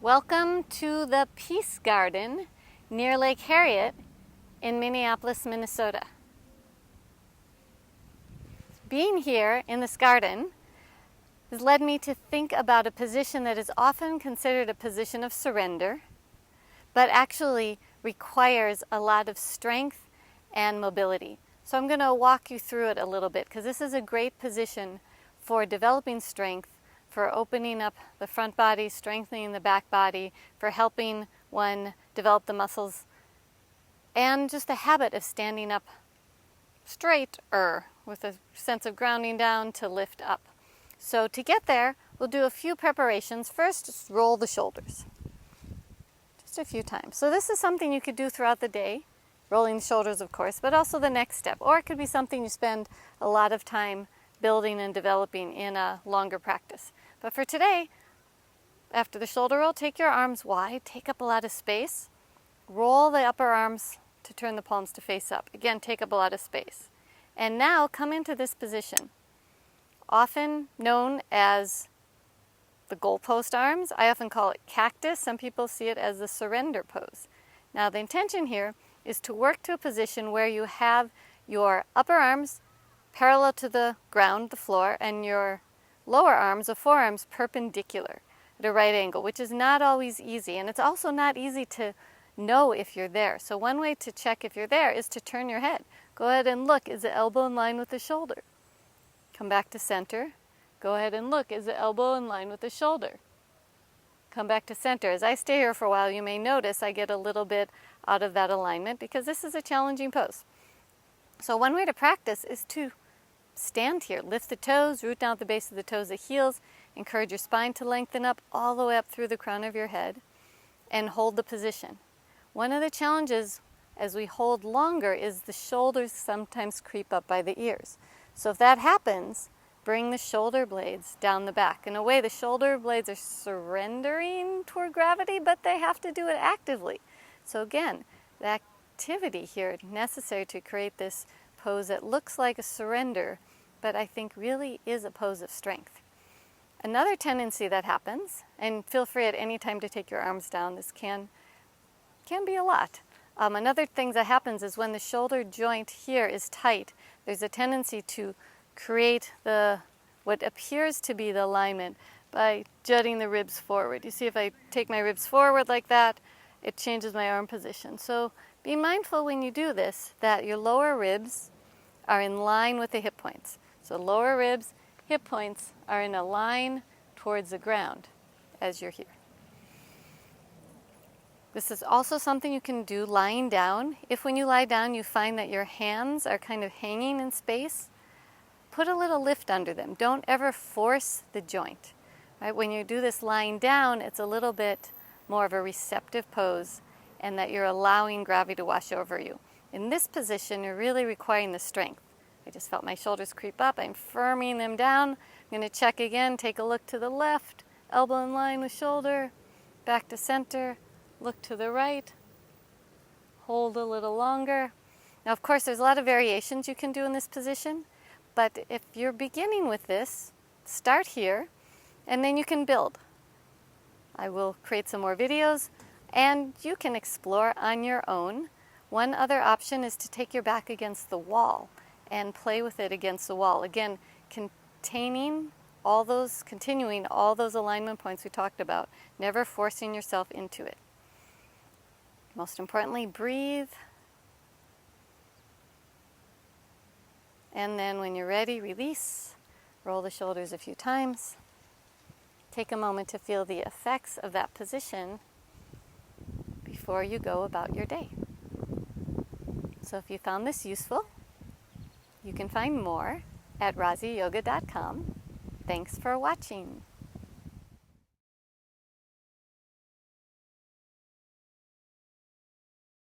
Welcome to the Peace Garden near Lake Harriet in Minneapolis, Minnesota. Being here in this garden has led me to think about a position that is often considered a position of surrender, but actually requires a lot of strength and mobility. So I'm going to walk you through it a little bit because this is a great position for developing strength, for opening up the front body, strengthening the back body, for helping one develop the muscles, and just the habit of standing up straighter with a sense of grounding down to lift up. So to get there, we'll do a few preparations. First, just roll the shoulders. Just a few times. So this is something you could do throughout the day, rolling the shoulders, of course, but also the next step. Or it could be something you spend a lot of time building and developing in a longer practice. But for today, after the shoulder roll, take your arms wide, take up a lot of space, roll the upper arms to turn the palms to face up. Again, take up a lot of space. And now come into this position, often known as the goalpost arms. I often call it cactus. Some people see it as the surrender pose. Now the intention here is to work to a position where you have your upper arms parallel to the ground, the floor, and your lower arms, the forearms, perpendicular at a right angle, which is not always easy. And it's also not easy to know if you're there. So one way to check if you're there is to turn your head. Go ahead and look, is the elbow in line with the shoulder? Come back to center. Go ahead and look, is the elbow in line with the shoulder? Come back to center. As I stay here for a while, you may notice I get a little bit out of that alignment because this is a challenging pose. So one way to practice is to stand here, lift the toes, root down at the base of the toes, the heels, encourage your spine to lengthen up all the way up through the crown of your head, and hold the position. One of the challenges as we hold longer is the shoulders sometimes creep up by the ears. So if that happens, bring the shoulder blades down the back. In a way, the shoulder blades are surrendering toward gravity, but they have to do it actively. So again, the activity here necessary to create this pose that looks like a surrender, but I think really is a pose of strength. Another tendency that happens, and feel free at any time to take your arms down, this can be a lot. Another thing that happens is when the shoulder joint here is tight, there's a tendency to create what appears to be the alignment by jutting the ribs forward. You see, if I take my ribs forward like that, it changes my arm position. So be mindful when you do this that your lower ribs are in line with the hip points. So lower ribs, hip points are in a line towards the ground as you're here. This is also something you can do lying down. If when you lie down you find that your hands are kind of hanging in space, put a little lift under them. Don't ever force the joint. Right? When you do this lying down, it's a little bit more of a receptive pose and that you're allowing gravity to wash over you. In this position, you're really requiring the strength. I just felt my shoulders creep up. I'm firming them down. I'm going to check again. Take a look to the left, elbow in line with shoulder, back to center, look to the right, hold a little longer. Now, of course, there's a lot of variations you can do in this position, but if you're beginning with this, start here, and then you can build. I will create some more videos, and you can explore on your own. One other option is to take your back against the wall and play with it against the wall. Again, continuing all those alignment points we talked about, never forcing yourself into it. Most importantly, breathe. And then when you're ready, release. Roll the shoulders a few times. Take a moment to feel the effects of that position before you go about your day. So if you found this useful, you can find more at raziyoga.com. Thanks for watching.